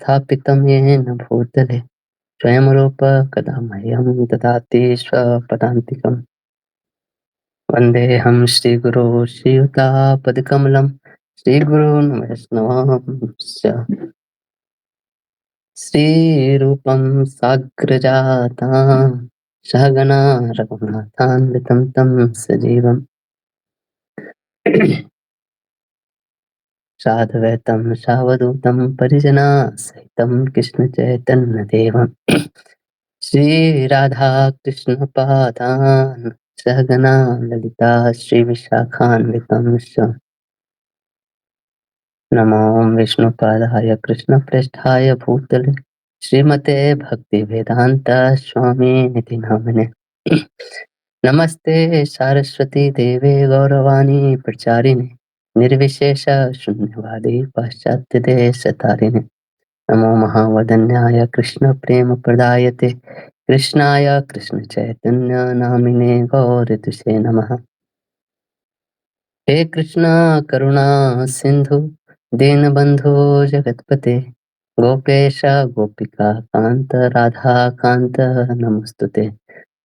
स्थापितं येन भूतले स्वयं रूप कदा मह्यं ददाति स्वपदान्तिकम्। वन्देऽहं श्रीगुरो श्रीयुतापदकमलं श्रीगुरून् वैष्णवांश्च श्रीरूपं साग्रजातां सहगणा रघुनाथान्वितं तं सजीवम् साद्वैतं सावधूतं परिजनासहितं कृष्णचैतन्यदेवम् श्रीराधाकृष्णपादान् सहगणा ललिता श्रीविशाखान्वितंश्च नमो विष्णुपादाय कृष्णप्रेष्ठाय भूतले श्रीमते भक्तिवेदान्त स्वामिनिति नामिने। नमस्ते सारस्वती देवे गौरवाणी प्रचारिणे निर्विशेष शून्यवादी पाश्चात्य देशतारिणे। नमो महावदन्याय कृष्ण प्रेम प्रदायते कृष्णाय कृष्ण चैतन्य नामिने गौरतुषे नमः। हे कृष्णा करुणा सिंधु दीनबंधु जगतपते गोपेश गोपिका कांत राधा कांत नमस्तुते।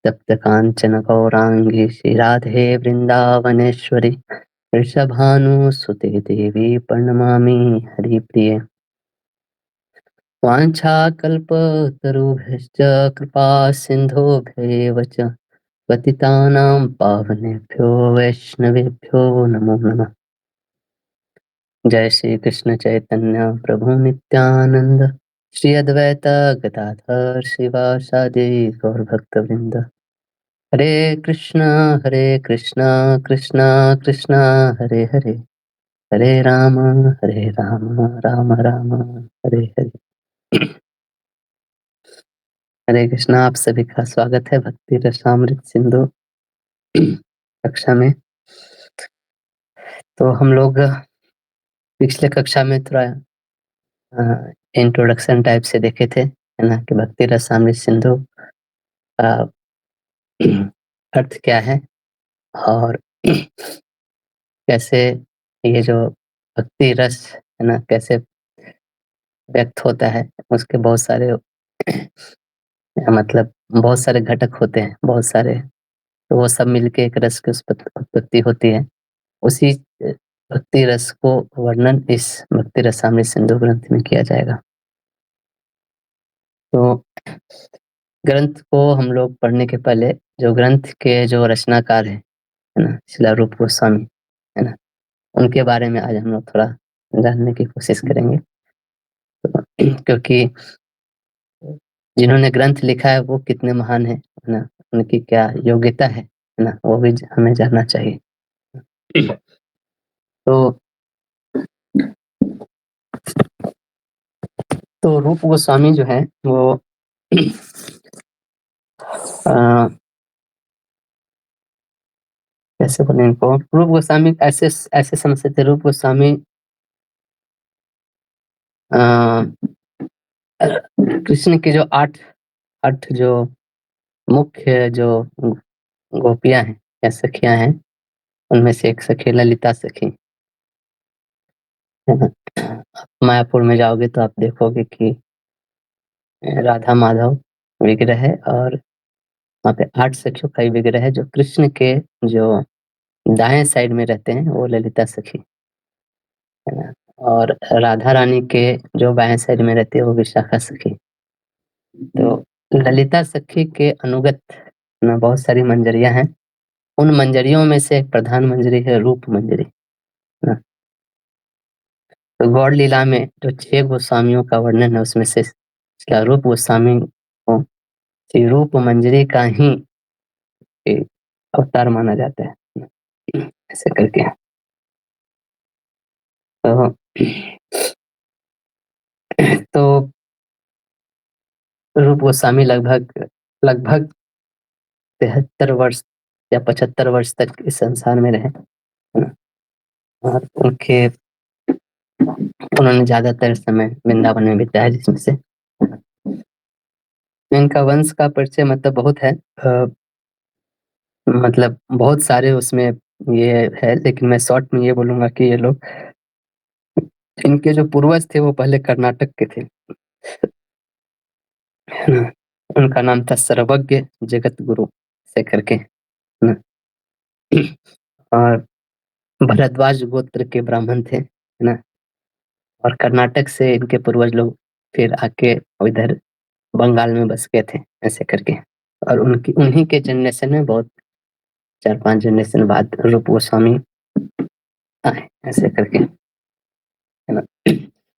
तप्त कांचन गौरांगी श्री राधे वृंदावनेश्वरी वृषभानुसुते देवी प्रणमामि हरिप्रिये। वाञ्छाकल्पतरुभ्यश्च कृपा सिन्धुभ्येव च पतितानां पावनेभ्यो वैष्णवेभ्यो नमो नमः। जय श्री कृष्ण चैतन्य प्रभु नित्यानंद श्री अद्वैत गदाधर शिवासादि गौर भक्तवृंद। हरे कृष्णा कृष्णा कृष्णा हरे हरे हरे राम राम राम हरे हरे। हरे कृष्णा। आप सभी का स्वागत है भक्ति रसामृत सिंधु कक्षा में। तो हम लोग पिछले कक्षा में थोड़ा इंट्रोडक्शन टाइप से देखे थे, है ना, कि भक्ति रसामृत सिंधु का अर्थ क्या है और कैसे ये जो भक्ति रस है ना कैसे व्यक्त होता है। उसके बहुत सारे मतलब बहुत सारे घटक होते हैं, बहुत सारे, तो वो सब मिलके एक रस की उत्पत्ति होती है। उसी भक्ति रस को वर्णन इस भक्ति रसामृत सिंधु ग्रंथ में किया जाएगा। तो ग्रंथ को हम लोग पढ़ने के पहले जो ग्रंथ के जो रचनाकार है ना, श्रील रूप गोस्वामी, है ना, उनके बारे में आज हम लोग थोड़ा जानने की कोशिश करेंगे। तो क्योंकि जिन्होंने ग्रंथ लिखा है वो कितने महान है ना, उनकी क्या योग्यता है ना, वो भी हमें जानना चाहिए। तो रूप गोस्वामी जो है वो कैसे बोले इनको, रूप गोस्वामी ऐसे ऐसे समझते थे। रूप गोस्वामी कृष्ण के जो आठ जो मुख्य जो गोपियां हैं या सखियां हैं, उनमें से एक सखी ललिता सखी है ना। आप मायापुर में जाओगे तो आप देखोगे कि राधा माधव विग्रह है और वहाँ पे 8 सखियों का विग्रह है। जो कृष्ण के जो दाएं साइड में रहते हैं वो ललिता सखी है ना, और राधा रानी के जो बाएं साइड में रहती है वो विशाखा सखी। तो ललिता सखी के अनुगत ना बहुत सारी मंजरियां हैं। उन मंजरियों में से एक प्रधान मंजरी है रूप मंजरी ना। तो गौड़ लीला में जो 6 गोस्वामियों का वर्णन है उसमें से इसका रूप गोस्वामी को रूप मंजरी का ही एक अवतार माना जाता है, ऐसे करके। तो तो रूप गोस्वामी लगभग लगभग 73 वर्ष या 75 वर्ष तक इस संसार में रहे, है ना। और उन्होंने ज्यादातर समय वृंदावन में बिताया, जिसमें से इनका वंश का परिचय मतलब बहुत है। मतलब बहुत सारे उसमें ये है, लेकिन मैं शॉर्ट में ये बोलूंगा कि ये लोग, इनके जो पूर्वज थे वो पहले कर्नाटक के थे। है ना? उनका नाम था सर्वज्ञ जगत गुरु ऐसे करके, है ना? और भरद्वाज गोत्र के ब्राह्मण थे, है ना? और कर्नाटक से इनके पूर्वज लोग फिर आके इधर बंगाल में बस गए थे, ऐसे करके। और उनकी उन्हीं के जनरेशन में बहुत 4-5 जनरेशन बाद रूप गोस्वामी आए, ऐसे करके, है ना?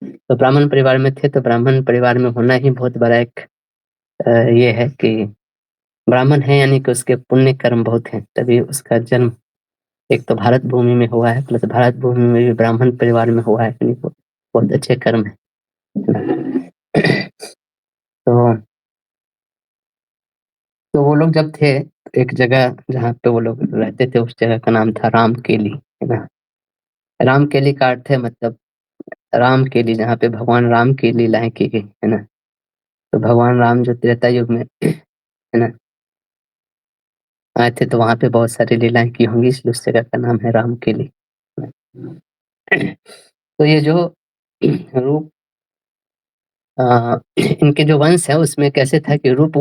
तो ब्राह्मण परिवार में थे, तो ब्राह्मण परिवार में होना ही बहुत बड़ा एक ये है कि ब्राह्मण है यानी कि उसके पुण्य कर्म बहुत हैं, तभी उसका जन्म एक तो भारत भूमि में हुआ है, प्लस भारत भूमि में भी ब्राह्मण परिवार में हुआ है, यानी बहुत अच्छे कर्म है ना? तो तो वो लोग जब थे, एक जगह जहाँ पे वो लोग रहते थे, उस जगह का नाम था रामकेली, है ना? रामकेली का अर्थ है मतलब रामकेली, जहाँ पे भगवान राम की लीलाएँ की गई, है ना? तो भगवान राम जो त्रेता युग में, है ना, आए थे, तो वहाँ पे बहुत सारी लीलाएँ की होंगी, इसलिए उस जगह का नाम है रामकेली। तो ये जो रूप इनके जो वंश है उसमें कैसे था कि रूप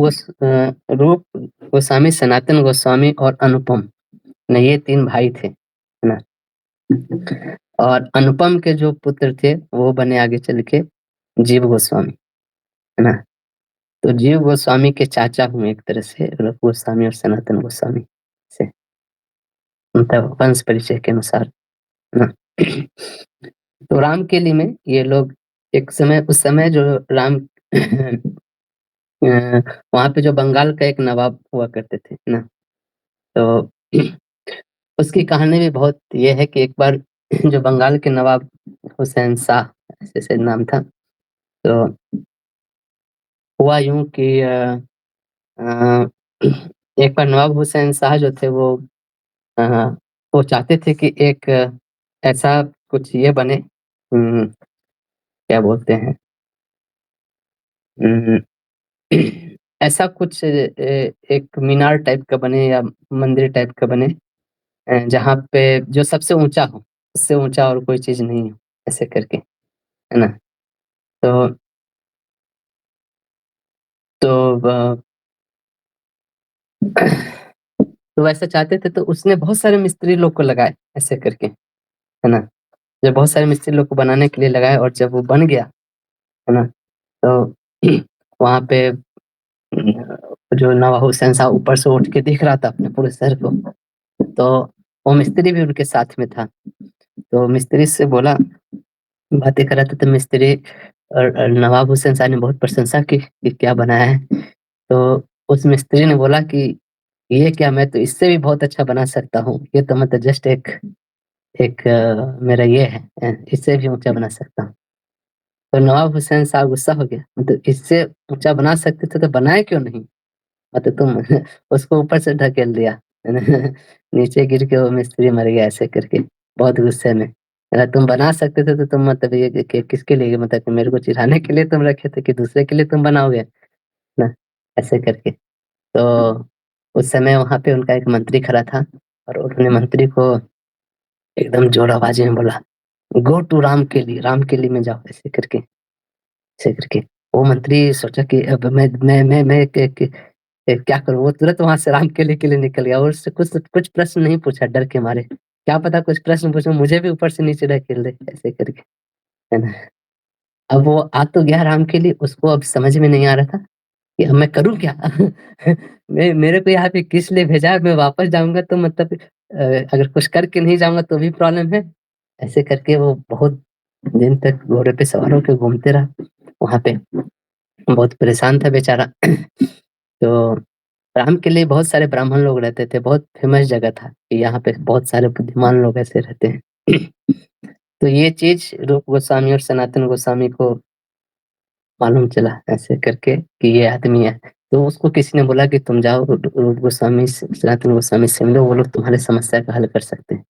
गोस्वामी, सनातन गोस्वामी और अनुपम, न ये 3 भाई थे, है ना? और अनुपम के जो पुत्र थे वो बने आगे चल के जीव गोस्वामी, है ना? तो जीव गोस्वामी के चाचा हुए एक तरह से रूप गोस्वामी और सनातन गोस्वामी से, मतलब वंश परिचय के अनुसार, है ना? तो रामकेली में ये लोग एक समय, उस समय जो राम वहाँ पे जो बंगाल का एक नवाब हुआ करते थे, है ना? तो उसकी कहानी भी बहुत ये है कि एक बार जो बंगाल के नवाब हुसैन शाह ऐसे शायद नाम था, तो हुआ यूँ कि अ, एक बार नवाब हुसैन शाह जो थे अ, वो चाहते थे कि एक ऐसा कुछ ये बने, क्या बोलते हैं, उम, ऐसा कुछ एक मीनार टाइप का बने या मंदिर टाइप का बने, जहाँ पे जो सबसे ऊँचा हो, उससे ऊँचा और कोई चीज़ नहीं हो, ऐसे करके, है ना? तो तो ब तो वैसा चाहते थे, तो उसने बहुत सारे मिस्त्री लोग को लगाए, ऐसे करके, है ना? जब बहुत सारे मिस्त्री लोग को बनाने के लिए लगाए और जब वो बन गया, है ना? तो वहाँ पे जो नवाब हुसैन साहब ऊपर से उठ के देख रहा था अपने पूरे शहर को, तो वो मिस्त्री भी उनके साथ में था। तो मिस्त्री से बोला, बातें कर रहा था, तो मिस्त्री और नवाब हुसैन साहब ने बहुत प्रशंसा की कि क्या बनाया है। तो उस मिस्त्री ने बोला कि ये क्या, मैं तो इससे भी बहुत अच्छा बना सकता हूँ। ये तो मतलब जस्ट एक एक मेरा ये है, इससे भी ऊँचा बना सकता हूँ। तो नवाब हुसैन साहब गुस्सा हो गया, मतलब इससे ऊँचा बना सकते थे तो बनाए क्यों नहीं? मतलब तुम उसको ऊपर से ढकेल दिया, है ना? नीचे गिर के वो मिस्त्री मर गया, ऐसे करके, बहुत गुस्से में। तुम बना सकते थे तो तुम मतलब ये कि किसके लिए, मतलब कि मेरे को चिढ़ाने के लिए तुम रखे थे कि दूसरे के लिए तुम बनाओगे, ना? ऐसे करके। तो उस समय वहाँ पे उनका एक मंत्री खड़ा था और उन्होंने मंत्री को एकदम ज़ोर आवाज़ में बोला, "गो टू रामकेली में जाओ", ऐसे करके। वो मंत्री सोचा कि अब मैं क्या करूँ? वो तुरंत वहाँ से रामकेली के लिए निकल गया और उससे कुछ कुछ प्रश्न नहीं पूछा डर के मारे। क्या पता कुछ प्रश्न पूछे, मुझे भी ऊपर से नीचे ढकेल दे, ऐसे करके, है ना? अब वो आ तो गया रामकेली, उसको अब समझ में नहीं आ रहा था कि अब मैं करूँ क्या? मैं मेरे को यहाँ पे किस लिए भेजा है? मैं वापस जाऊँगा तो मतलब अगर कुछ करके नहीं जाऊँगा तो भी प्रॉब्लम है। ऐसे करके वो बहुत दिन तक घोड़े पे सवार होके घूमते रहा वहाँ पे, बहुत परेशान था बेचारा। तो राम के लिए बहुत सारे ब्राह्मण लोग रहते थे, बहुत फ़ेमस जगह था कि यहाँ पे बहुत सारे बुद्धिमान लोग ऐसे रहते हैं। तो ये चीज़ रूप गोस्वामी और सनातन गोस्वामी को मालूम चला ऐसे करके कि ये आदमी है। तो उसको किसी ने बोला कि तुम जाओ रूप गोस्वामी से, सनातन गोस्वामी से मिलो, वो लोग तुम्हारी समस्या का हल कर सकते हैं।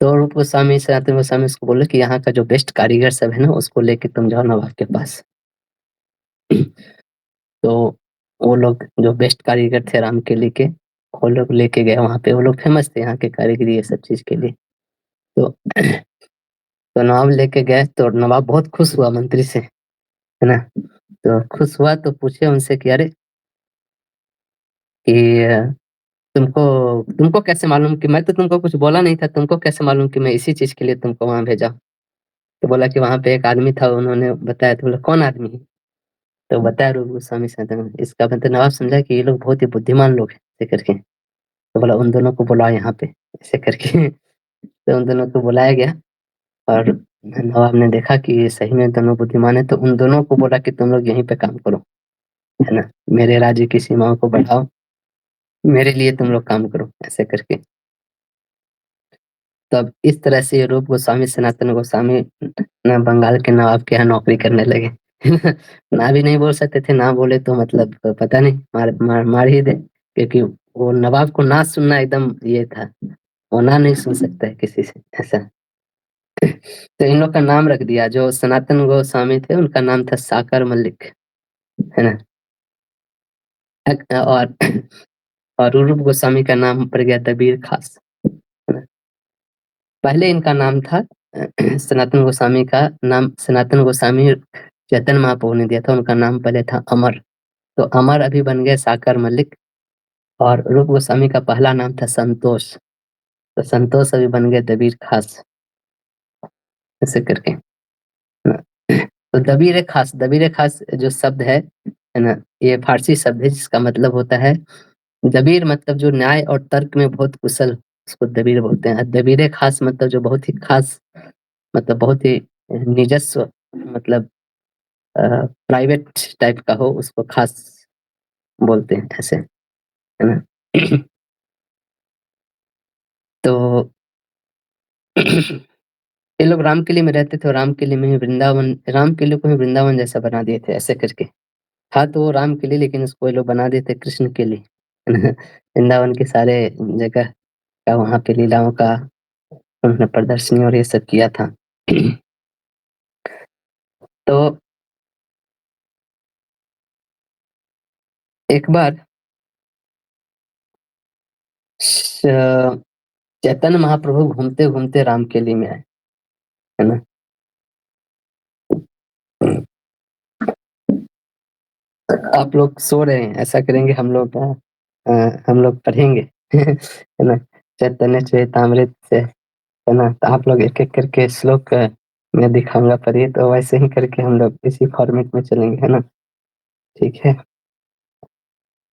तो रूप गोस्वामी, सनातन गोस्वामी उसको बोले कि यहाँ का जो बेस्ट कारीगर सब है ना, उसको लेके तुम जाओ नवाब के पास। तो वो लोग जो बेस्ट कारीगर थे रामकेली के, वो लोग लेके गए वहाँ पे, वो लोग फ़ेमस थे यहाँ के कारीगरी ये सब चीज़ के लिए। तो तो नवाब लेके गए तो नवाब बहुत खुश हुआ मंत्री से, है ना? तो खुश हुआ तो पूछे उनसे कि अरे! कि तुमको तुमको कैसे मालूम कि मैं तो तुमको कुछ बोला नहीं था, तुमको कैसे मालूम कि मैं इसी चीज़ के लिए तुमको वहाँ भेजा? तो बोला कि वहाँ पे एक आदमी था, उन्होंने बताया। तो बोला कौन आदमी है? तो बताया रूप गोस्वामी सनातन। इसका मतलब नवाब समझा कि ये लोग बहुत ही बुद्धिमान लोग हैं, ऐसे करके। तो बोला उन दोनों को बुलाओ यहाँ पे, ऐसे करके। तो उन दोनों को बुलाया गया और नवाब ने देखा कि ये सही में दोनों बुद्धिमान है, तो उन दोनों को बोला कि तुम लोग यहीं पे काम करो, है ना? मेरे राज्य की सीमाओं को बढ़ाओ, मेरे लिए तुम लोग काम करो, ऐसे करके। तब इस तरह से रूप गोस्वामी, सनातन गोस्वामी ना बंगाल के नवाब के यहाँ नौकरी करने लगे। ना भी नहीं बोल सकते थे, ना बोले तो मतलब पता नहीं मार ही दे, क्योंकि वो नवाब को ना सुनना एकदम ये था, वो ना नहीं सुन सकता है किसी से, ऐसा। तो इन लोग का नाम रख दिया, जो सनातन गोस्वामी थे उनका नाम था साकर मलिक, है ना? और रूप गोस्वामी का नाम पड़ गया दबीर खास, है ना? पहले इनका नाम था सनातन गोस्वामी का नाम सनातन गोस्वामी चैतन्य महाप्रभु ने दिया था, उनका नाम पहले था अमर। तो अमर अभी बन गए साकर मलिक, और रूप गोस्वामी का पहला नाम था संतोष, तो संतोष अभी बन गए दबीर खास, ऐसे करके, है ना? तो दबीर खास जो शब्द है ना? ये फारसी शब्द है जिसका मतलब होता है दबीर, मतलब जो न्याय और तर्क में बहुत कुशल, उसको दबीर बोलते हैं। दबीर खास मतलब जो बहुत ही खास, मतलब बहुत ही निजस्व, मतलब प्राइवेट टाइप का हो, उसको खास बोलते हैं, ऐसे, है ना? तो ये लोग रामकिले में रहते थे और रामकिले में ही वृंदावन, रामकिले को ही वृंदावन जैसा बना दिए थे, ऐसे करके। था तो वो रामकिले, लेकिन उसको ये लोग बना दिए थे कृष्ण के लिए। वृंदावन के सारे जगह का वहाँ पे लीलाओं का उन्होंने प्रदर्शनी और ये सब किया था। तो एक बार श चैतन्य महाप्रभु घूमते-घूमते रामकेली में आए, है ना? आप लोग सो रहे हैं, ऐसा करेंगे हम लोग पढ़ेंगे। है ना? चैतन्य चरितामृत से, है ना? तो आप लोग एक-एक करके श्लोक मैं दिखाऊँगा, पढ़िए। तो वैसे ही करके हम लोग इसी फॉर्मेट में चलेंगे, है ना? ठीक है?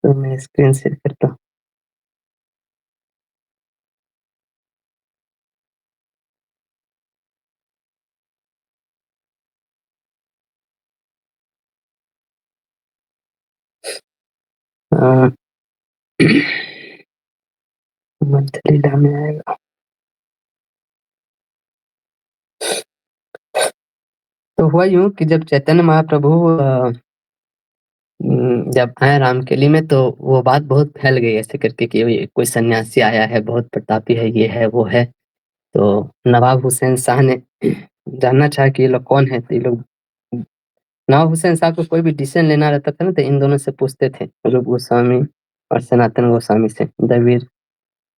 तो मैं स्क्रीन शेयर करता हूँ। अ, मंथलीला में आएगा। तो हुआ यूँ कि जब चैतन्य महाप्रभु जब आए रामकेली में, तो वो बात बहुत फैल गई, ऐसे करके कि ये कोई सन्यासी आया है, बहुत प्रतापी है, ये है, वो है। तो नवाब हुसैन शाह ने जानना चाहा कि ये लोग कौन है? तो ये लोग, नवाब हुसैन साहब को कोई भी डिसीज़न लेना रहता था ना, तो इन दोनों से पूछते थे, रूप गोस्वामी और सनातन गोस्वामी से, दरवीर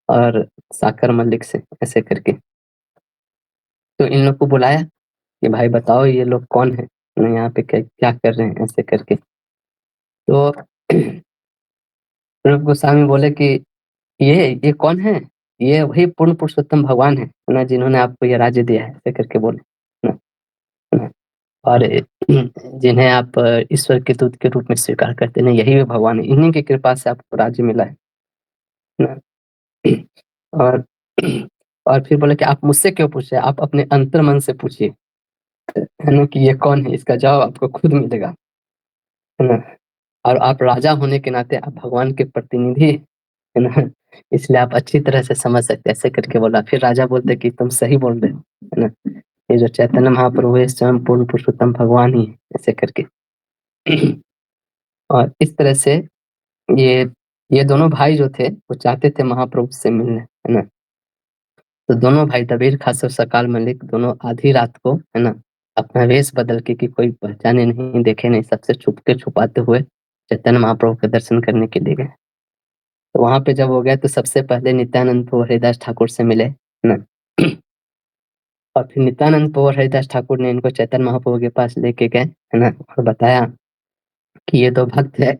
और साकर मलिक से, ऐसे करके। तो इन लोग को बुलाया कि भाई बताओ ये लोग कौन है? यहाँ पे क्या क्या कर रहे हैं? ऐसे करके। तो रूप गोस्वामी बोले कि ये कौन है? ये वही पूर्ण पुरुषोत्तम भगवान है ना, जिन्होंने आपको ये राज्य दिया है, ऐसे करके बोले, है ना? है ना? और जिन्हें आप ईश्वर के दूत के रूप में स्वीकार करते हैं, यही वे भगवान है, इन्हीं की कृपा से आपको राज्य मिला है ना? और और फिर बोले कि आप मुझसे क्यों पूछ रहे हैं? आप अपने अंतर्मन से पूछिए, है ना, कि ये कौन है? इसका जवाब आपको खुद मिलेगा, है ना? और आप राजा होने के नाते आप भगवान के प्रतिनिधि, है ना? इसलिए आप अच्छी तरह से समझ सकते हैं, ऐसे करके बोला। फिर राजा बोलते कि तुम सही बोल रहे हो, है ना? ये जो चैतन्य महाप्रभु है स्वयं पूर्ण पुरुषोत्तम भगवान ही है, ऐसे करके। और इस तरह से ये ये दोनों भाई जो थे, वो चाहते थे महाप्रभु से मिलने, है ना? तो दोनों भाई दबीर खास और सकाल मलिक दोनों आधी रात को, है ना, अपना वेश बदल के, कि कोई पहचाने नहीं, देखे नहीं, सबसे छुपके छुपाते हुए चैतन्य महाप्रभु के दर्शन करने के लिए गए। तो वहाँ पे जब वो गए, तो सबसे पहले नित्यानंद प्रभु हरिदास ठाकुर से मिले, है ना? और फिर नित्यानंद प्रभु और हरिदास ठाकुर ने इनको चैतन्य महाप्रभु के पास लेके गए, है ना? और बताया कि ये 2 भक्त है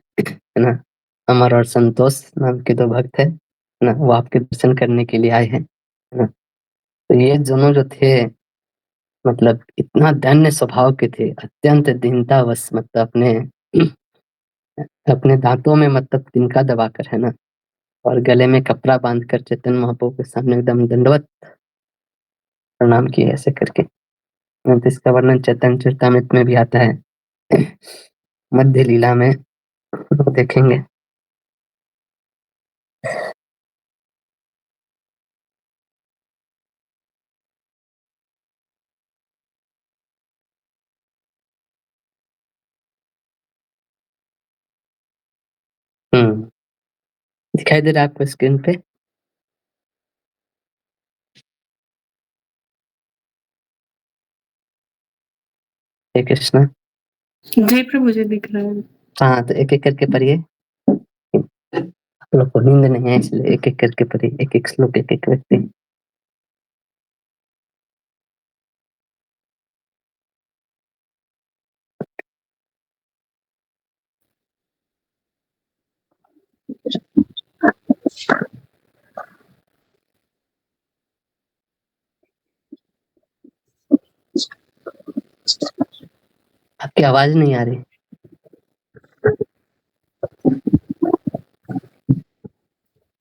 ना? अमर और संतोष नाम के 2 भक्त है ना? वो आपके दर्शन करने के लिए आए हैं, है ना? तो ये दोनों जो थे मतलब इतना दैन्य स्वभाव के थे, अत्यंत दीनतावश मतलब अपने दाँतों में मतलब तिनका दबाकर, है ना? और गले में कपड़ा बाँधकर चैतन्य महाप्रभु के सामने एकदम दंडवत प्रणाम किए ऐसे करके। तो इसका वर्णन चैतन्य चरितामृत में भी आता है। मध्य लीला में देखेंगे। हुँ। दिखाई दे रहा है आपको स्क्रीन पे? हरे कृष्णा। जी प्रभु जी, दिख रहा है। हाँ, तो एक-एक करके पढ़िए। आप लोग को नींद नहीं है इसलिए एक-एक करके पढ़िए, एक-एक श्लोक एक-एक व्यक्ति। आपकी आवाज़ नहीं आ रही।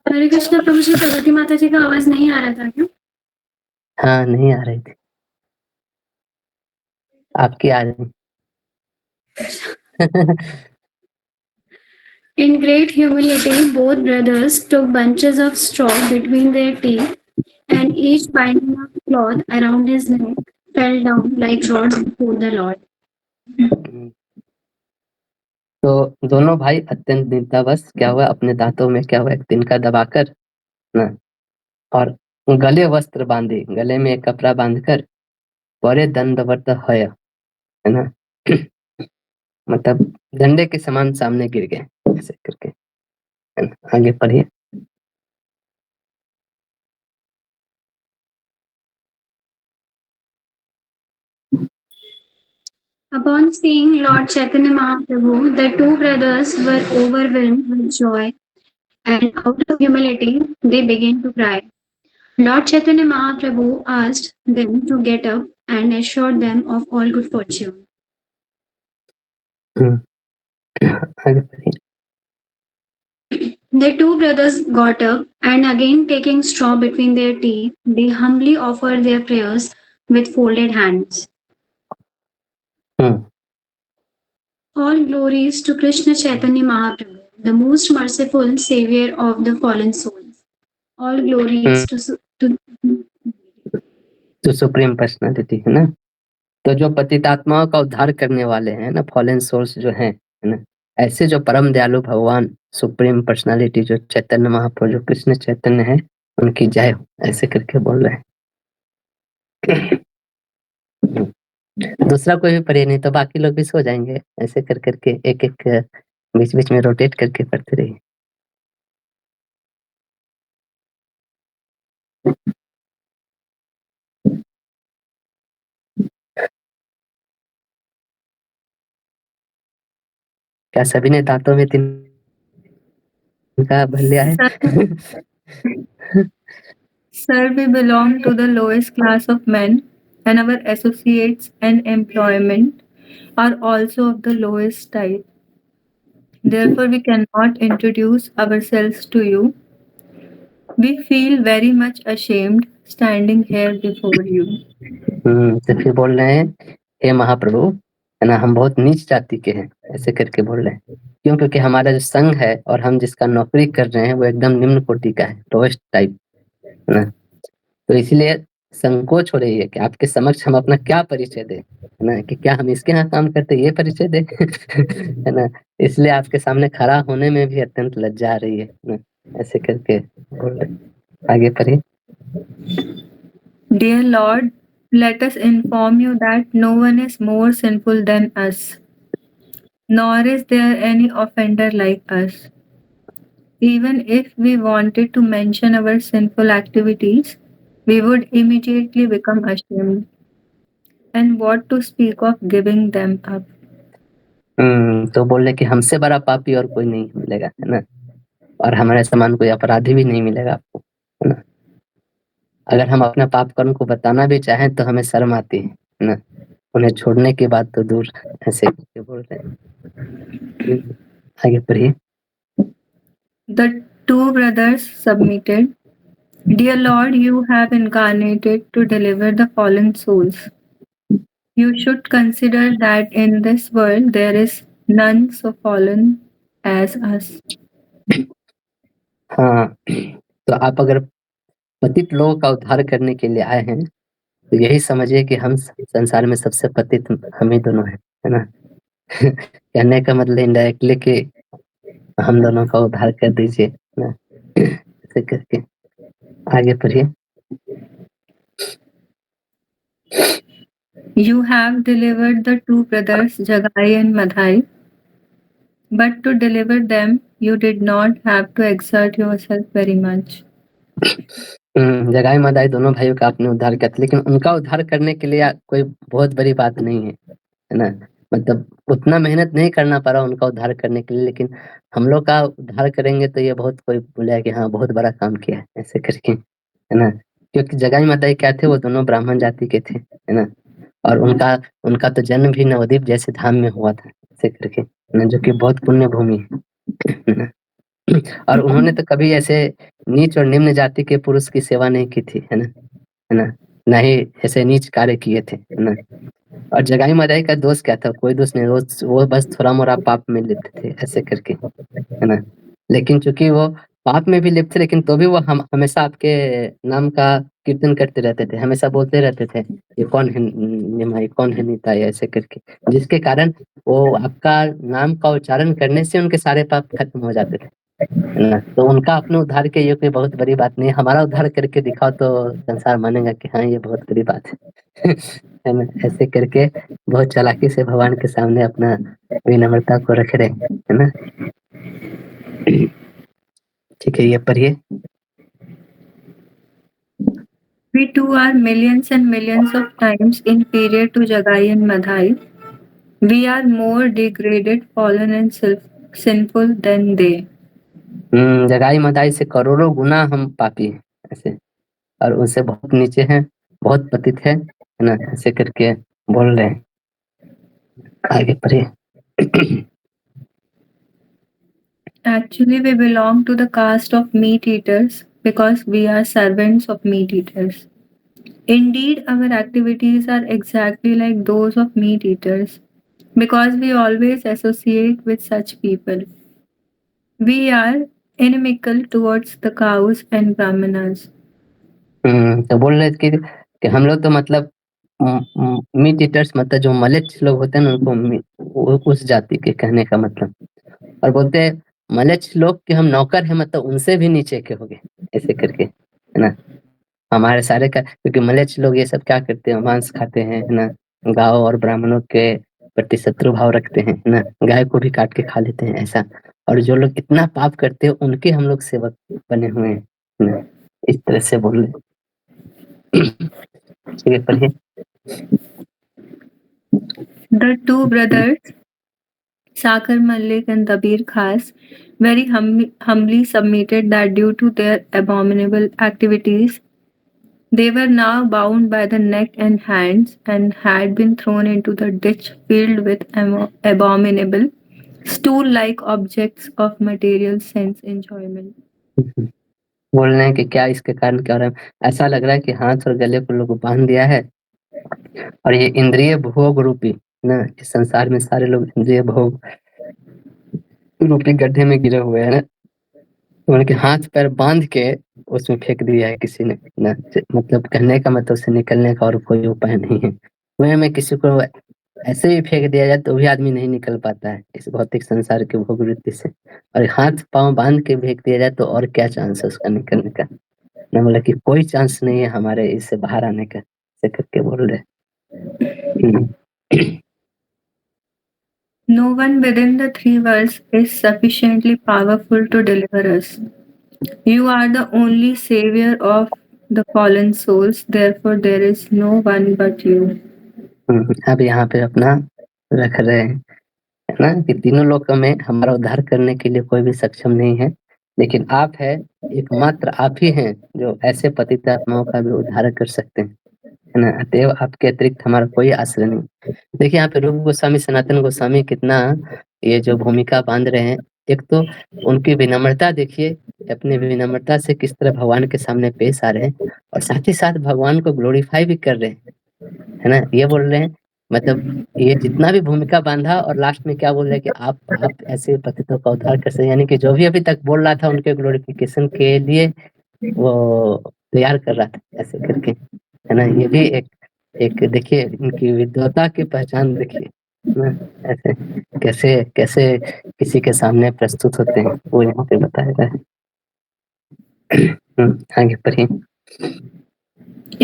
हरे कृष्ण प्रभु जी, प्रगति माता जी का आवाज नहीं आ रहा था क्या? हाँ, नहीं आ रही थी। आपकी आ रही। In great humility, both brothers took bunches of straw between their teeth, and each binding of cloth around his neck fell down like rods before the Lord. तो दोनों भाई अत्यंत दीनतावश क्या हुआ अपने दाँतों में क्या हुआ एक तिनका दबाकर ना और गले वस्त्र बाँधे, गले में एक कपड़ा बाँधकर बड़े दंडवत है ना? मतलब डंडे के समान सामने गिर गए, ऐसे करके, है ना? आगे पढ़िए। Upon seeing Lord Chaitanya Mahaprabhu, the two brothers were overwhelmed with joy, and out of humility, they began to cry. Lord Chaitanya Mahaprabhu asked them to get up and assured them of all good fortune. हुँ, आगे पढ़िए। The two brothers got up, and again taking straw between their teeth, they humbly offered their prayers with folded hands. Hmm, All glories to Krishna Chaitanya Mahaprabhu, the most merciful savior of the fallen souls. All glories hmm, to तो supreme personality है ना? तो जो पतितात्माओं का उद्धार करने वाले हैं ना, फॉलन सोल्स जो हैं, है ना? ऐसे जो परम दयालु भगवान, सुप्रीम पर्सनैलिटी जो चैतन्य महाप्रभु जो कृष्ण चैतन्य है, उनकी जय हो, ऐसे करके बोल रहे हैं। दूसरा कोई भी पढ़िए नहीं तो बाकी लोग भी सो जाएँगे, ऐसे कर के एक-एक बीच-बीच में रोटेट करके पढ़ते रहिए। क्या सभी ने दाँतों में तिनका भर लिया है? Sir, we belong to the lowest class of men, and our associates and employment are also of the lowest type. Therefore, we cannot introduce ourselves to you. We feel very much ashamed standing here before you. तो फिर बोल रहे हैं, हे महाप्रभु, है ना? हम बहुत नीच जाति के हैं, ऐसे करके बोल रहे हैं। क्यों? क्योंकि हमारा जो संघ है और हम जिसका नौकरी कर रहे हैं, वो एकदम निम्न कोटि का है, लोएस्ट टाइप, है ना? तो इसलिए संकोच हो रही है कि आपके समक्ष हम अपना क्या परिचय दें, है ना? कि क्या हम इसके यहाँ काम करते हैं, ये परिचय दें? है ना? इसलिए आपके सामने खड़ा होने में भी अत्यंत लज्जा आ रही है ना? ऐसे करके बोल रहे हैं। आगे पढ़िए। Dear Lord, let us inform you that no one is more sinful than us, nor is there any offender like us. Even if we wanted to mention our sinful activities, we would immediately become ashamed. And what to speak of giving them up? तो बोल रहे कि हमसे बड़ा पापी और कोई नहीं मिलेगा, है ना? और हमारे समान कोई अपराधी भी नहीं मिलेगा आपको, है ना? अगर हम अपना पाप कर्म को बताना भी चाहें तो हमें शर्म आती है ना? उन्हें छोड़ने की बात तो दूर, ऐसे करके बोल रहे हैं। आगे पढ़िए। The two brothers submitted. Dear Lord, you have incarnated to deliver the fallen souls. You should consider that in this world there is none so fallen as us. हाँ, तो आप अगर पतित लोगों का उद्धार करने के लिए आए हैं, तो यही समझिए कि हम संसार में सबसे पतित हम ही दोनों हैं, है ना? कहने का मतलब इनडायरेक्टली कि हम दोनों का उद्धार कर दीजिए, है ना? ऐसे करके आगे पढ़िए। You have delivered the two brothers Jagai and Madhai, but to deliver them you did not have to exert yourself very much. जगाई मदाई दोनों भाइयों का आपने उद्धार किया था, लेकिन उनका उद्धार करने के लिए कोई बहुत बड़ी बात नहीं है ना? मतलब उतना मेहनत नहीं करना पड़ा उनका उद्धार करने के लिए, लेकिन हम लोग का उद्धार करेंगे तो ये बहुत कोई बोलेगा कि हाँ, बहुत बड़ा काम किया है, ऐसे करके, है ना? क्योंकि जगाई मदाई क्या थे, वो दोनों ब्राह्मण जाति के थे, है ना? और उनका उनका तो जन्म भी नवद्वीप जैसे धाम में हुआ था, ऐसे करके, है ना? जो कि बहुत पुण्य भूमि है ना? और उन्होंने तो कभी ऐसे नीच और निम्न जाति के पुरुष की सेवा नहीं की थी, है ना? है ना? ना ही ऐसे नीच कार्य किए थे, है ना? और जगाई मदाई का दोष क्या था? कोई दोष नहीं, वो बस थोड़ा-मोड़ा पाप में लिप्त थे, ऐसे करके, है ना? लेकिन चूँकि वो पाप में भी लिप्त थे, लेकिन तो भी वो हमेशा आपके नाम का कीर्तन करते रहते थे, हमेशा बोलते रहते थे, ये कौन है निमाई, कौन है निताई, ऐसे करके। जिसके कारण वो आपका नाम का उच्चारण करने से उनके सारे पाप खत्म हो जाते थे, है ना? तो उनका अपने उद्धार के ये कोई बहुत बड़ी बात नहीं है। हमारा उद्धार करके दिखाओ तो संसार मानेगा कि हाँ, ये बहुत बड़ी बात है। है ना? ऐसे करके बहुत चालाकी से भगवान के सामने अपना विनम्रता को रख रहे हैं, है ना? ठीक है, ये पढ़िए। We too are millions and millions of times inferior to Jagai and Madhai. We are more degraded, fallen and sinful than they. जगाई मदाई से करोड़ों गुना हम पापी हैं, ऐसे, और उनसे बहुत नीचे हैं, बहुत पतित है ना? ऐसे करके बोल रहे हैं। आगे पढ़िए। Actually, we belong to the caste of meat eaters because we are servants of meat eaters. Indeed, our activities are exactly like those of meat eaters because we always associate with such people. We are inimical towards the cows and brahmanas. तो बोल रहे थे कि हम लोग तो मतलब meet eaters, मतलब जो मलेच्छ लोग होते हैं ना, उनको उस जाति के, कहने का मतलब। और बोलते हैं मलेच्छ लोग कि हम नौकर हैं, मतलब उनसे भी नीचे के हो गए, ऐसे करके, है ना? हमारे सारे का, क्योंकि मलेच्छ लोग ये सब क्या करते हैं, मांस खाते हैं, है ना? गाँव और ब्राह्मणों के प्रति शत्रु भाव रखते हैं, है ना? गाय को भी काट के खा लेते हैं, ऐसा। और जो लोग इतना पाप करते हैं उनके हम लोग सेवक बने हुए हैं, है ना? इस तरह से बोल रहे। ठीक है, पढ़िए। The two brothers, Sakar Malik and Dabir Khas, very humbly submitted that due to their abominable activities, they were now bound by the neck and hands and had been thrown into the ditch filled with abominable, stool like objects of material sense enjoyment. बोल रहे हैं कि क्या इसके कारण क्या हो रहा है? ऐसा लग रहा है कि हाथ और गले को लोग बांध दिया है, और ये इंद्रिय भोग रूपी ना, इस संसार में सारे लोग इंद्रिय भोग रूपी गड्ढे में गिरे हुए हैं ना, उनके हाथ पैर बांध के उसमें फेंक दिया है किसी ने ना। मतलब कहने का मतलब उससे निकलने का और कोई उपाय नहीं है। वह में किसी को ऐसे ही फेंक दिया जाए तो भी आदमी नहीं निकल पाता है इस भौतिक संसार के भोग वृत्ति से, और हाथ पांव बांध के फेंक दिया जाए तो और क्या चांस है उसका निकलने का? ना, बोला कि कोई चांस नहीं है हमारे इससे बाहर आने का, ऐसे करके बोल रहे। No one within the three worlds is sufficiently powerful to deliver us. You are the only savior of the fallen souls, therefore there is no one but you. अब यहाँ पे अपना रख रहे हैं है ना? कि तीनों लोकों में हमारा उद्धार करने के लिए कोई भी सक्षम नहीं है, लेकिन आप है, एकमात्र आप ही हैं जो ऐसे पतित आत्माओं का भी उद्धार कर सकते हैं, है ना? अतएव आपके अतिरिक्त हमारा कोई आश्रय नहीं। देखिए यहाँ पे रूप गोस्वामी, सनातन गोस्वामी कितना ये जो भूमिका बांध रहे हैं, एक तो उनकी विनम्रता देखिए, अपनी विनम्रता से किस तरह भगवान के सामने पेश आ रहे हैं और साथ ही साथ भगवान को ग्लोरीफाई भी कर रहे हैं, है ना? ये बोल रहे हैं, मतलब ये जितना भी भूमिका बांधा और लास्ट में क्या बोल रहे हैं कि आप ऐसे पतितों का उद्धार कर सकते, यानी कि जो भी अभी तक बोल रहा था उनके ग्लोरिफिकेशन के लिए वो तैयार कर रहा था ऐसे करके, है ना? ये भी एक देखिए इनकी विद्वता की पहचान देखिए, है ना? ऐसे कैसे कैसे किसी के सामने प्रस्तुत होते हैं, वो यहाँ पे बताया गया है। आगे पढ़िए।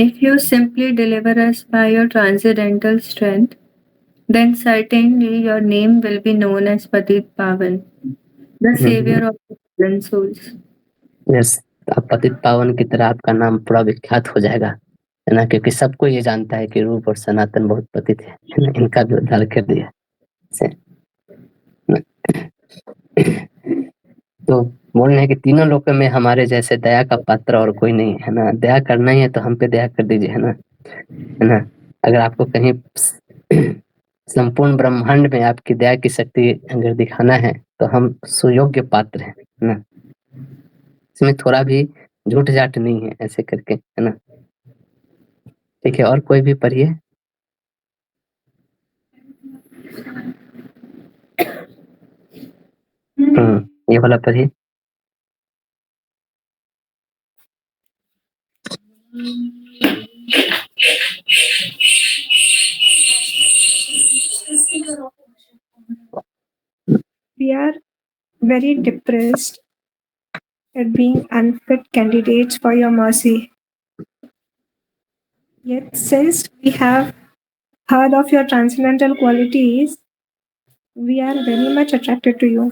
If you simply deliver us by your transcendental strength, then certainly your name will be known as Patit Pavan, the savior of the fallen souls. Yes, आप पतित पावन की तरह आपका नाम पूरा विख्यात हो जाएगा, है ना? क्योंकि सबको ये जानता है कि रूप और सनातन बहुत पतित है ना? इनका भी उद्धार कर दिया से। तो बोल रहे हैं कि तीनों लोकों में हमारे जैसे दया का पात्र और कोई नहीं है ना? दया करना ही है तो हम पे दया कर दीजिए, है ना? है ना? अगर आपको कहीं संपूर्ण ब्रह्मांड में आपकी दया की शक्ति अगर दिखाना है तो हम सुयोग्य पात्र हैं, है ना? इसमें थोड़ा भी झूठ जाट नहीं है ऐसे करके, है ना? ठीक है, और कोई भी पढ़िए। ये वाला पढ़िए। We are very depressed at being unfit candidates for your mercy. Yet, since we have heard of your transcendental qualities, we are very much attracted to you.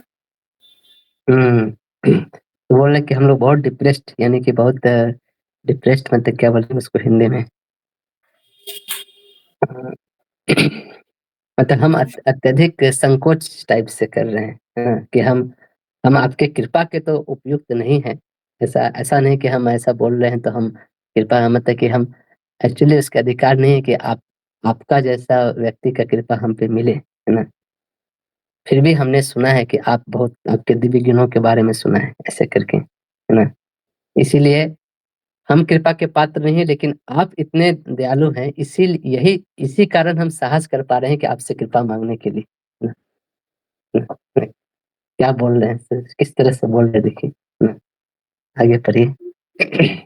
तो बोल रहे कि हम लोग बहुत डिप्रेस्ड, यानी कि बहुत डिप्रेस्ड, मतलब क्या बोलते हैं उसको हिंदी में? मतलब हम अत्यधिक संकोच टाइप से कर रहे हैं, है ना? कि हम आपके कृपा के तो उपयुक्त नहीं है। ऐसा नहीं कि हम ऐसा बोल रहे हैं तो हम कृपा, मतलब कि हम एक्चुअली उसका अधिकार नहीं है कि आपका जैसा व्यक्ति का कृपा हम पे मिले, है ना? फिर भी हमने सुना है कि आप बहुत, आपके दिव्य गुणों के बारे में सुना है ऐसे करके, है ना? इसीलिए हम कृपा के पात्र नहीं है, लेकिन आप इतने दयालु हैं, इसी कारण हम साहस कर पा रहे हैं कि आपसे कृपा मांगने के लिए, है ना? क्या बोल रहे हैं सर? किस तरह से बोल रहे हैं देखिए, है ना? आगे पढ़िए।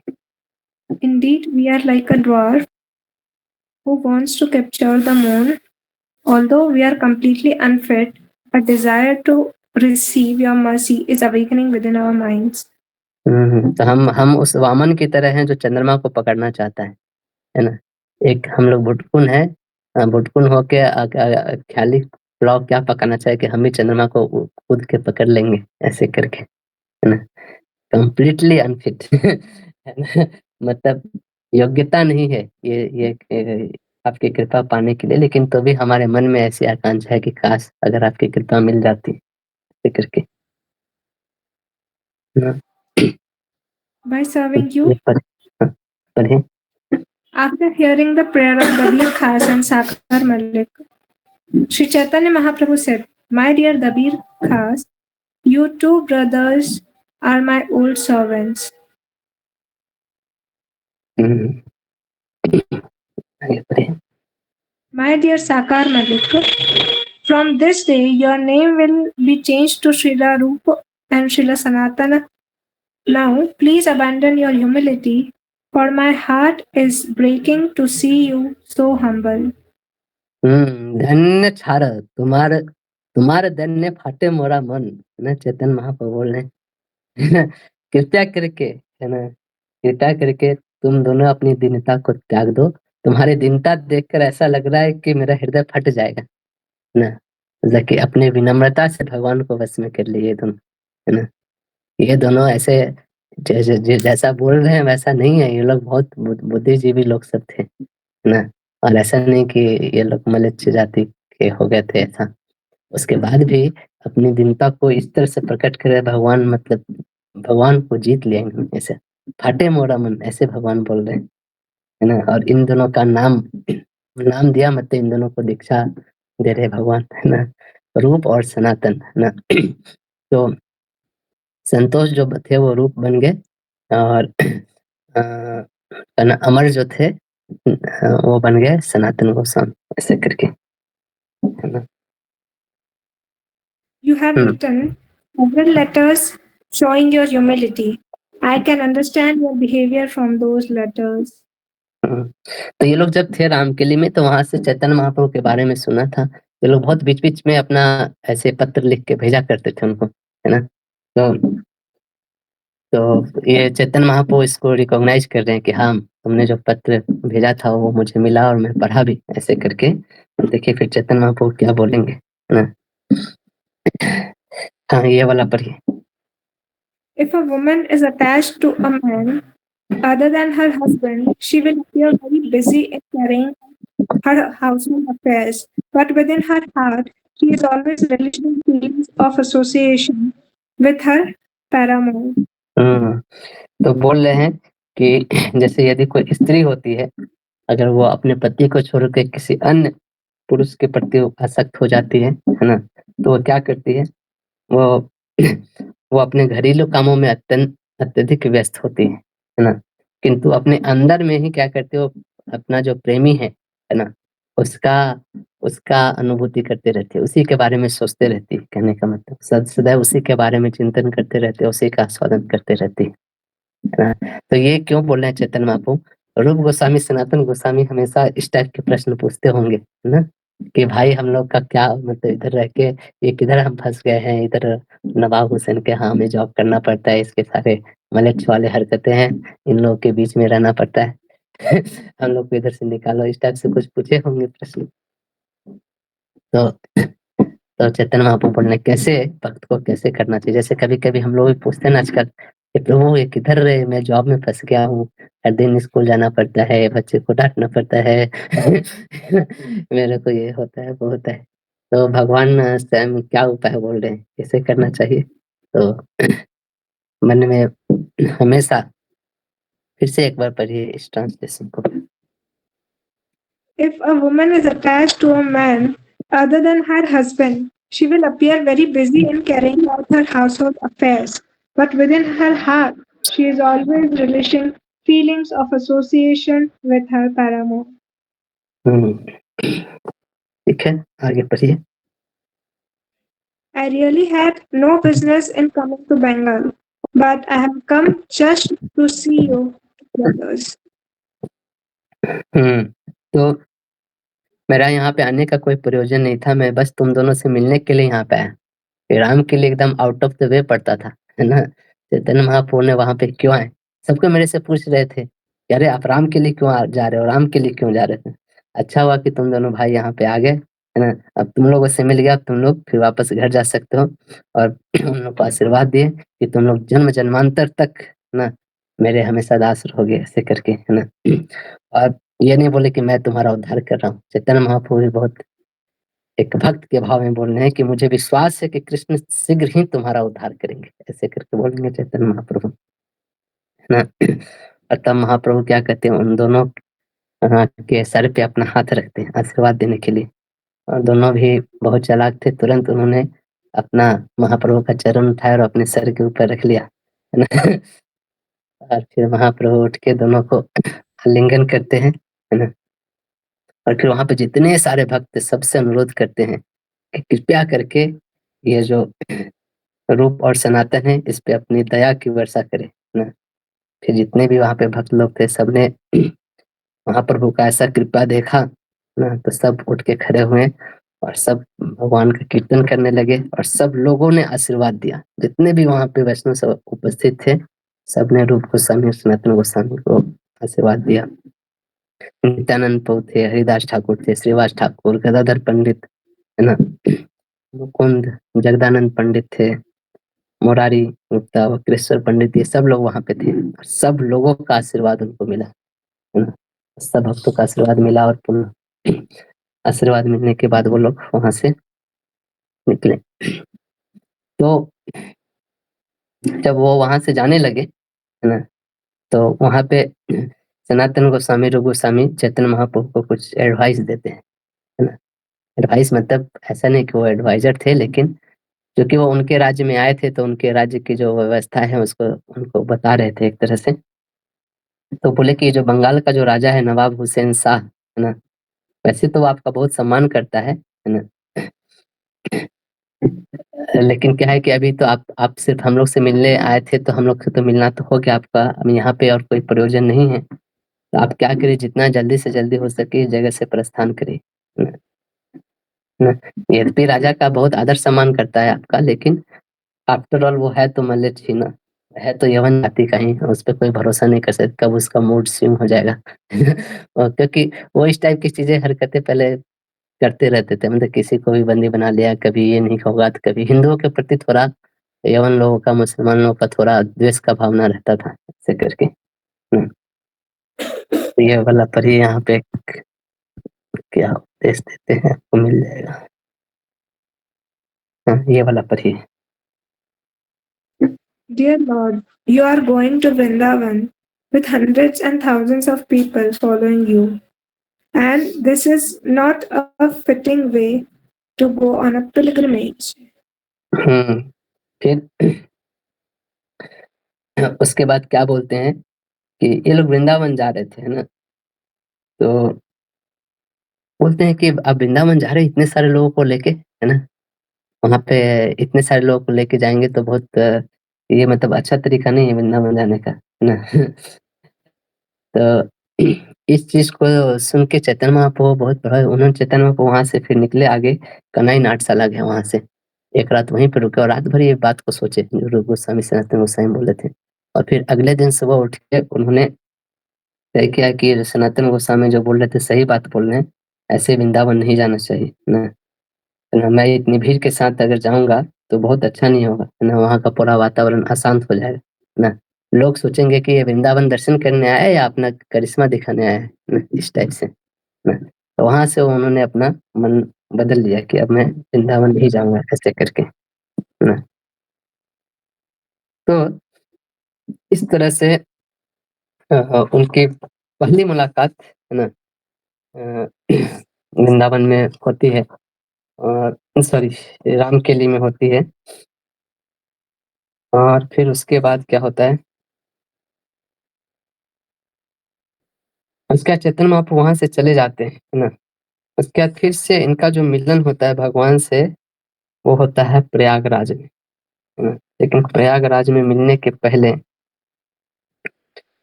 Indeed, we are like a dwarf who wants to capture the moon. Although we are completely unfit, a desire to receive your mercy is awakening within our minds. तो हम उस वामन की तरह हैं जो चंद्रमा को पकड़ना चाहता है ना? एक हम लोग भुटकुन है, भुटकुन होके ख्याली पुलाव क्या पकाना चाहे कि हम ही चंद्रमा को कूद के पकड़ लेंगे ऐसे करके, है ना? कंप्लीटली अनफिट है ना? मतलब योग्यता नहीं है ये आपकी कृपा पाने के लिए, लेकिन तो भी हमारे मन में ऐसी आकांक्षा है कि काश अगर आपकी कृपा मिल जाती ऐसे करके, है ना? By serving you, पढ़े। after hearing the prayer of Dabir Khas and Sakar Malik, Sri Chaitanya Mahaprabhu said, "My dear Dabir Khas, you two brothers are my old servants. My dear Sakar Malik, from this day your name will be changed to Srila Rupa and Srila Sanatana. Now please abandon your humility, for my heart is breaking to see you so humble." धन्य छार तुम्हारे धन्य फाटे मोरा मन, है ना? चेतन महाप्रभु बोल रहे हैं। कृपया करके, है ना? कृपया करके तुम दोनों अपनी दीनता को त्याग दो। तुम्हारी दीनता देखकर ऐसा लग रहा है कि मेरा हृदय फट जाएगा, है ना? मतलब कि अपने विनम्रता से भगवान को वश में कर लिए ये दोनों, है ना? ये दोनों ऐसे जैसा बोल रहे हैं वैसा नहीं है, ये लोग बहुत बुद्धिजीवी लोग सब थे, है ना? और ऐसा नहीं कि ये लोग मलिच्छ जाति के हो गए थे ऐसा, उसके बाद भी अपनी दीनता को इस तरह से प्रकट करे भगवान, मतलब भगवान को जीत लिया इन्होंने ऐसे। फाटे मोरा मन, ऐसे भगवान बोल रहे हैं, है ना। और इन दोनों का नाम नाम दिया, मतलब इन दोनों को दीक्षा दे रहे भगवान, है ना। रूप और सनातन, है ना। तो संतोष जो थे वो रूप बन गए, और है ना, अमर जो थे वो बन गए सनातन गोस्वामी, ऐसे करके, है ना। You have written several letters showing your humility. I can understand your behavior from those letters. तो ये लोग जब थे रामकेली में, तो वहां से चैतन्य महाप्रभु के बारे में सुना था। ये लोग बहुत बीच बीच में अपना ऐसे पत्र लिख के भेजा करते थे उनको, है ना। तो ये चैतन्य महाप्रभु इसको रिकॉग्नाइज कर रहे हैं कि हाँ, तुमने जो पत्र भेजा था वो मुझे मिला और मैं पढ़ा भी, ऐसे करके। देखिए फिर चैतन्य महाप्रभु क्या बोलेंगे, है ना। हाँ, ये वाला पढ़िए। If a woman is attached to a man other than her husband, she will appear very busy in carrying her household affairs, but within her heart, she is always relishing feelings of association with her paramour. तो बोल रहे हैं कि जैसे यदि कोई स्त्री होती है, अगर वो अपने पति को छोड़ के किसी अन्य पुरुष के प्रति आसक्त हो जाती है ना, तो वो क्या करती है, वो वो अपने घरेलू कामों में अत्यधिक व्यस्त होती है ना। किंतु अपने अंदर में ही क्या करती है, वो अपना जो प्रेमी है ना, उसका उसका अनुभूति करते रहती है, उसी के बारे में सोचते रहती है। कहने का मतलब सदैव उसी के बारे में चिंतन करते रहते हैं, उसी का आस्वादन करते रहती है ना। तो ये क्यों बोल रहे हैं चैतन्य महाप्रभु, रूप गोस्वामी सनातन गोस्वामी हमेशा इस टाइप के प्रश्न पूछते होंगे, है ना, कि भाई हम लोग का क्या मतलब, इधर रह के ये किधर हम फंस गए हैं, इधर नवाब हुसैन के यहाँ हमें जॉब करना पड़ता है, इसके सारे मलेच्छ वाले हरकतें हैं, इन लोगों के बीच में रहना पड़ता है। हम लोग को इधर से निकालो, इस टाइप से कुछ पूछे होंगे प्रश्न। तो चैतन्य महाप्रभु बोलने कैसे भक्त को कैसे करना चाहिए। जैसे कभी कभी हम लोग भी पूछते हैं ना आजकल कि प्रभु ये किधर रहे, मैं जॉब में फंस गया हूँ, हर दिन स्कूल जाना पड़ता है, बच्चे को डांटना पड़ता है। मेरे को ये होता है वो होता है। तो भगवान स्वयं क्या उपाय बोल रहे हैं, कैसे करना चाहिए। तो मन में हमेशा, फिर से एक बार पढ़िए इस ट्रांसलेशन को। If a woman is attached to a man other than her husband, she will appear very busy in carrying out her household affairs, but within her heart, she is always relishing feelings of association with her paramour. ठीक है, आगे पढ़िए। I really had no business in coming to Bengal, but I have come just to see you, brothers. तो मेरा यहाँ पे आने का कोई प्रयोजन नहीं था, मैं बस तुम दोनों से मिलने के लिए यहाँ पे आया। राम के लिए एकदम आउट ऑफ द वे पड़ता था, है ना। चैतन्य महाप्रभु ने वहां पे क्यों आए, सबको मेरे से पूछ रहे थे कि अरे आप राम के लिए क्यों जा रहे हो, राम के लिए क्यों जा रहे थे। अच्छा हुआ कि तुम दोनों भाई यहाँ पे आ गए, है ना। अब तुम लोगों से मिल गया, तुम लोग फिर वापस घर जा सकते हो। और उन लोग को आशीर्वाद दिए कि तुम लोग जन्म जन्मांतर तक ना मेरे हमेशा दास रहोगे, ऐसे करके, है ना। और ये नहीं बोले कि मैं तुम्हारा उद्धार कर रहा हूँ। चैतन्य महाप्रभु भी बहुत एक भक्त के भाव में बोल रहे हैं कि मुझे विश्वास है कि कृष्ण शीघ्र ही तुम्हारा उद्धार करेंगे, ऐसे करके बोलेंगे चैतन्य महाप्रभु, है ना। और तब महाप्रभु क्या कहते हैं, उन दोनों के सर पे अपना हाथ रखते हैं आशीर्वाद देने के लिए। और दोनों भी बहुत चालाक थे, तुरंत उन्होंने अपना महाप्रभु का चरण उठाया और अपने सर के ऊपर रख लिया, है ना। और फिर महाप्रभु उठ के दोनों को आलिंगन करते हैं, है ना। और फिर वहां पे जितने सारे भक्त सबसे अनुरोध करते हैं कि कृपया करके ये जो रूप और सनातन है, इस पे अपनी दया की वर्षा करे, ना। फिर जितने भी वहां पे भक्त लोग थे, सबने महाप्रभु का ऐसा कृपा देखा ना, तो सब उठ के खड़े हुए और सब भगवान का कीर्तन करने लगे और सब लोगों ने आशीर्वाद दिया। जितने भी वहां पे वैष्णव सब उपस्थित थे, सबने रूप गोस्वामी और सनातन गोस्वामी को आशीर्वाद दिया। नित्यानंद प्रभु थे, हरिदास ठाकुर थे, श्रीवास ठाकुर, गदाधर पंडित, है ना, मुकुंद, जगदानंद पंडित थे, मुरारी गुप्ता, वक्रेश्वर पंडित, ये सब लोग वहां पे थे। सब लोगों का आशीर्वाद उनको मिला, है ना। सब भक्तों का आशीर्वाद मिला और पुनः आशीर्वाद मिलने के बाद वो लोग वहां से निकले। तो जब वो वहाँ से जाने लगे, है ना, तो वहाँ पे सनातन गोस्वामी, रूप गोस्वामी चैतन्य महाप्रभु को कुछ एडवाइस देते हैं, है ना। एडवाइस मतलब ऐसा नहीं कि वो एडवाइज़र थे, लेकिन क्योंकि वो उनके राज्य में आए थे, तो उनके राज्य की जो व्यवस्था है उसको उनको बता रहे थे एक तरह से। तो बोले कि जो बंगाल का जो राजा है नवाब हुसैन शाह, है ना, वैसे तो वो आपका बहुत सम्मान करता है ना। लेकिन क्या है कि अभी तो आप सिर्फ़ हम लोग से मिलने आए थे, तो हम लोग से तो मिलना तो हो गया आपका, अब यहाँ पे और कोई प्रयोजन नहीं है। तो आप क्या करिए, जितना जल्दी से जल्दी हो सके इस जगह से प्रस्थान करिए, है ना। है ना। यद्यपि राजा का बहुत आदर सम्मान करता है आपका, लेकिन आफ्टर ऑल वो है तो मलेच्छ ही ना, है तो यवन जाति का ही, उस पे कोई भरोसा नहीं कर सकते कब उसका मूड स्विंग हो जाएगा। और क्योंकि वो इस टाइप की चीज़ें हरकतें पहले करते रहते थे, मतलब किसी को भी बंदी बना लिया, कभी ये नहीं होगा, तो कभी हिंदुओं के प्रति थोड़ा यवन लोगों का, मुसलमान लोगों का थोड़ा द्वेष का भावना रहता था, ऐसे करके। तो ये वाला पढ़िए यहाँ पे क्या उपदेश देते हैं, आपको मिल जाएगा। हाँ, ये वाला पढ़िए। Dear Lord, you are going to Vrindavan with hundreds and thousands of people following you. And this is not a fitting way to go on a pilgrimage. फिर उसके बाद क्या बोलते हैं कि ये लोग वृंदावन जा रहे थे, है ना, तो बोलते हैं कि आप वृंदावन जा रहे हैं इतने सारे लोगों को लेके, है ना, वहाँ पे इतने सारे लोगों को लेके जाएँगे तो बहुत ये मतलब अच्छा तरीका नहीं है वृंदावन जाने का, है ना। तो इस चीज़ को सुन के चैतन्य महाप्रभु बहुत प्रभावित, उन्होंने चैतन्य महाप्रभु वहाँ से फिर निकले आगे, कन्हई नाट्यशाला गए वहाँ से। एक रात वहीं पे रुके और रात भर ये बात को सोचे, जो रूप गोस्वामी, सनातन गोस्वामी बोले थे। और फिर अगले दिन सुबह उठ के उन्होंने तय किया कि सनातन गोस्वामी जो बोल रहे थे सही बात बोल रहे हैं, ऐसे वृंदावन नहीं जाना चाहिए, है ना। है ना, मैं इतनी भीड़ के साथ अगर जाऊँगा तो बहुत अच्छा नहीं होगा, है ना, वहाँ का पूरा वातावरण अशांत हो जाएगा, है ना। लोग सोचेंगे कि ये वृंदावन दर्शन करने आया है या अपना करिश्मा दिखाने आया है ना, इस टाइप से, ना। तो वहाँ से उन्होंने अपना मन बदल लिया कि अब मैं वृंदावन नहीं जाऊँगा, ऐसे करके, है ना। तो इस तरह से उनकी पहली मुलाकात, है ना, अ, वृंदावन में होती है और सॉरी रामकेली में होती है। और फिर उसके बाद क्या होता है, उसके बाद चैतन्य महाप्रभु वहाँ से चले जाते हैं, है ना। उसके बाद फिर से इनका जो मिलन होता है भगवान से, वो होता है प्रयागराज में, है ना। लेकिन प्रयागराज में मिलने के पहले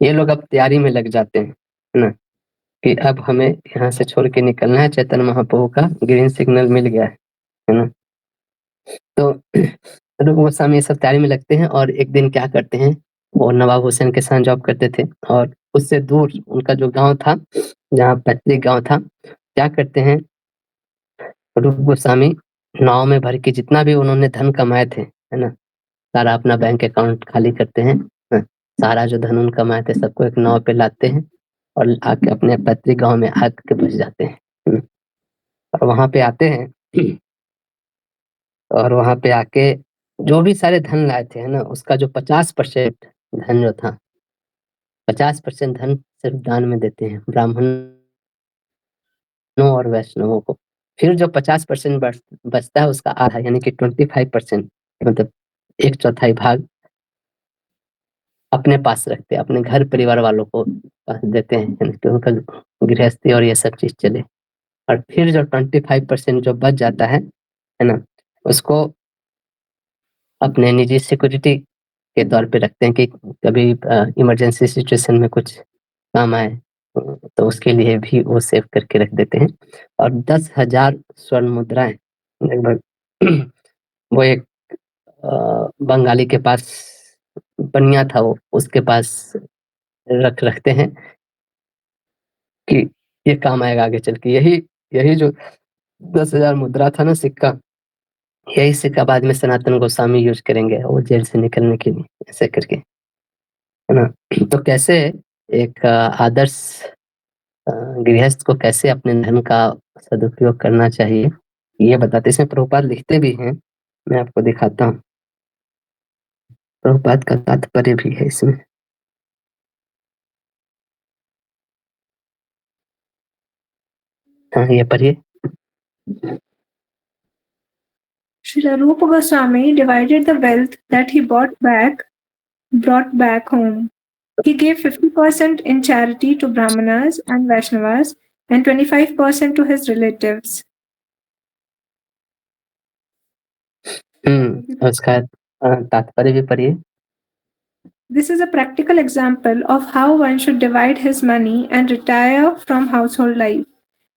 ये लोग अब तैयारी में लग जाते हैं, है ना, कि अब हमें यहाँ से छोड़ के निकलना है, चैतन्य महाप्रभु का ग्रीन सिग्नल मिल गया है ना। तो रूप गोस्वामी ये सब तैयारी में लगते हैं और एक दिन क्या करते हैं, वो नवाब हुसैन के साथ जॉब करते थे और उससे दूर उनका जो गाँव था, जहाँ पैतृक गाँव था, क्या करते हैं, रूप गोस्वामी नाव में भर के जितना भी उन्होंने धन कमाए थे, है ना, सारा अपना बैंक अकाउंट खाली करते हैं, सारा जो धन उन कमाए थे सबको एक नाव पे लाते हैं और आके अपने पैतृक गाँव में आके बस जाते हैं। और वहाँ पे आते हैं और वहाँ पे आके जो भी सारे धन लाए थे, है ना, उसका जो 50% धन जो था, 50% धन सिर्फ दान में देते हैं ब्राह्मणों और वैष्णवों को। फिर जो 50% बचता है उसका आधा यानी कि 25% मतलब 1/4 भाग अपने पास रखते हैं, अपने घर परिवार वालों को देते हैं, यानी कि उनका गृहस्थी और ये सब चीज़ चले। और फिर जो 25% जो बच जाता है ना, उसको अपने निजी सिक्योरिटी के तौर पे रखते हैं कि कभी इमरजेंसी सिचुएशन में कुछ काम आए, तो उसके लिए भी वो सेव करके रख देते हैं। और 10,000 स्वर्ण मुद्राएँ लगभग वो एक बंगाली के पास बनिया था वो, उसके पास रखते हैं कि ये काम आएगा आगे चल के। यही यही जो 10,000 मुद्रा था ना सिक्का, यही सिक्का बाद में सनातन गोस्वामी यूज़ करेंगे वो जेल से निकलने के लिए, ऐसे करके, है ना। तो कैसे एक आदर्श गृहस्थ को कैसे अपने धन का सदुपयोग करना चाहिए, ये बताते इसमें प्रभुपाद लिखते भी हैं, मैं आपको दिखाता हूँ। प्रभुपाद का तात्पर्य भी है इसमें। हाँ, ये पढ़िए। Srila Rupa Goswami divided the wealth that he brought back home. He gave 50% in charity to Brahmanas and Vaishnavas and 25% to his relatives. उसका तात्पर्य भी पढ़िए। This is a practical example of how one should divide his money and retire from household life.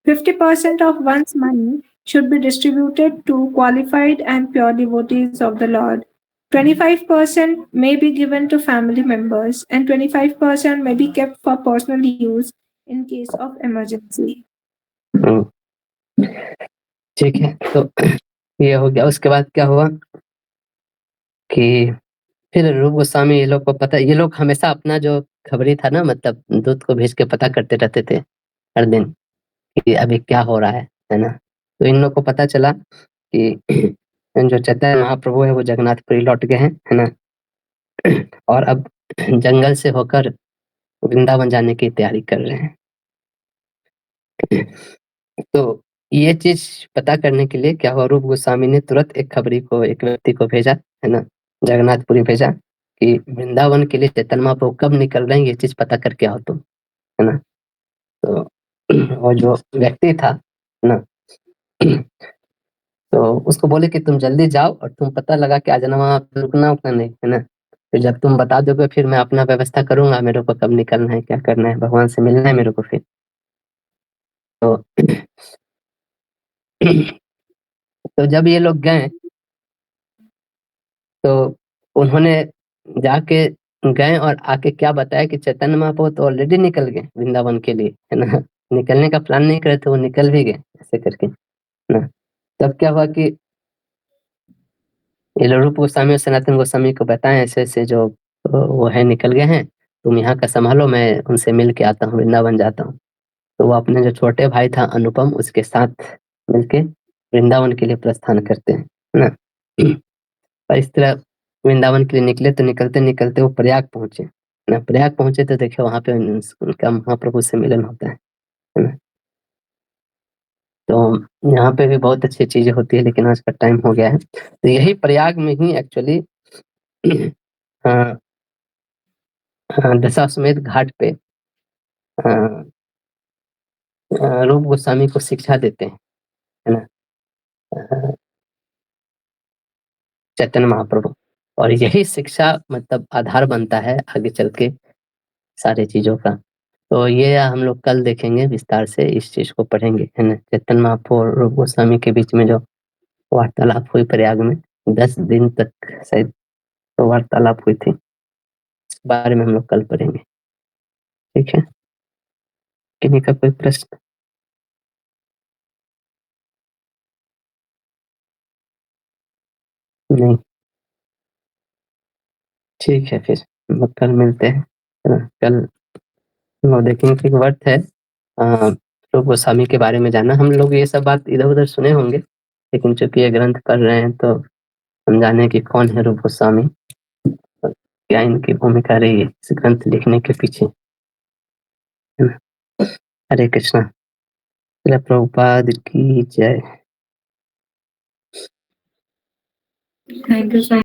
50% of one's money should be distributed to qualified and pure devotees of the Lord. 25% may be given to family members, and 25% may be kept for personal use in case of emergency. ठीक है, तो ये हो गया। उसके बाद क्या हुआ कि फिर रूप गोस्वामी, ये लोग को पता, ये लोग हमेशा अपना जो खबरी था ना, मतलब दूत को भेज के पता करते रहते थे हर दिन कि अभी क्या हो रहा है ना। तो इन लोग को पता चला कि जो चैतन्य महाप्रभु है वो जगन्नाथपुरी लौट गए हैं, है ना, और अब जंगल से होकर वृंदावन जाने की तैयारी कर रहे हैं। तो ये चीज पता करने के लिए क्या हुआ, रूप गोस्वामी ने तुरंत एक खबरी को, एक व्यक्ति को भेजा, है ना, जगन्नाथपुरी भेजा कि वृंदावन के लिए चैतन्य महाप्रभु कब निकल रहे हैं, ये चीज पता करके आओ तुम, है ना। तो वो जो व्यक्ति था ना, तो उसको बोले कि तुम जल्दी जाओ और तुम पता लगा कि आज ना वहाँ रुकना उकना नहीं, है ना। फिर जब तुम बता दोगे फिर मैं अपना व्यवस्था करूंगा, मेरे को कब निकलना है, क्या करना है, भगवान से मिलना है मेरे को फिर। तो तो जब ये लोग गए तो उन्होंने जाके गए और आके क्या बताया कि चैतन्य महाप्रभु तो ऑलरेडी निकल गए वृंदावन के लिए, है ना। निकलने का प्लान नहीं करे थे, वो निकल भी गए ऐसे करके ना। तब क्या हुआ कि ये रूप गोस्वामी और सनातन गोस्वामी को बताएं ऐसे ऐसे जो वो है निकल गए हैं, तुम यहाँ का संभालो, मैं उनसे मिल के आता हूँ, वृंदावन जाता हूँ। तो वो अपने जो छोटे भाई था अनुपम, उसके साथ मिलके वृंदावन के लिए प्रस्थान करते हैं, है ना। और इस तरह वृंदावन के लिए निकले, तो निकलते निकलते वो प्रयाग पहुंचे ना। प्रयाग पहुंचे तो देखिए वहां पे उनका महाप्रभु से मिलन होता है ना। तो यहाँ पे भी बहुत अच्छी चीजें होती है, लेकिन आज का टाइम हो गया है। तो यही प्रयाग में ही एक्चुअली दशाश्वमेध घाट पे रूप गोस्वामी को शिक्षा देते हैं, है ना, चैतन्य महाप्रभु। और यही शिक्षा मतलब आधार बनता है आगे चल के सारी चीजों का। तो ये हम लोग कल देखेंगे विस्तार से, इस चीज को पढ़ेंगे, है ना। चैतन्य महाप्रभु और रूप गोस्वामी के बीच में जो वार्तालाप हुई प्रयाग में, 10 दिन तक शायद तो वार्तालाप हुई थी, इस बारे में हम लोग कल पढ़ेंगे, ठीक है। किन्हीं का कोई प्रश्न? नहीं, ठीक है, फिर हम लोग कल मिलते हैं, है ना। कल हम लोग देखेंगे कि वर्थ है रूप गोस्वामी के बारे में जानना। हम लोग ये सब बात इधर उधर सुने होंगे, लेकिन चूंकि ये ग्रंथ पढ़ रहे हैं तो हम जाने कि कौन है रूप गोस्वामी, क्या इनकी भूमिका रही है इस ग्रंथ लिखने के पीछे, है ना। हरे कृष्णा। श्रील प्रभुपाद की जय। Thank you so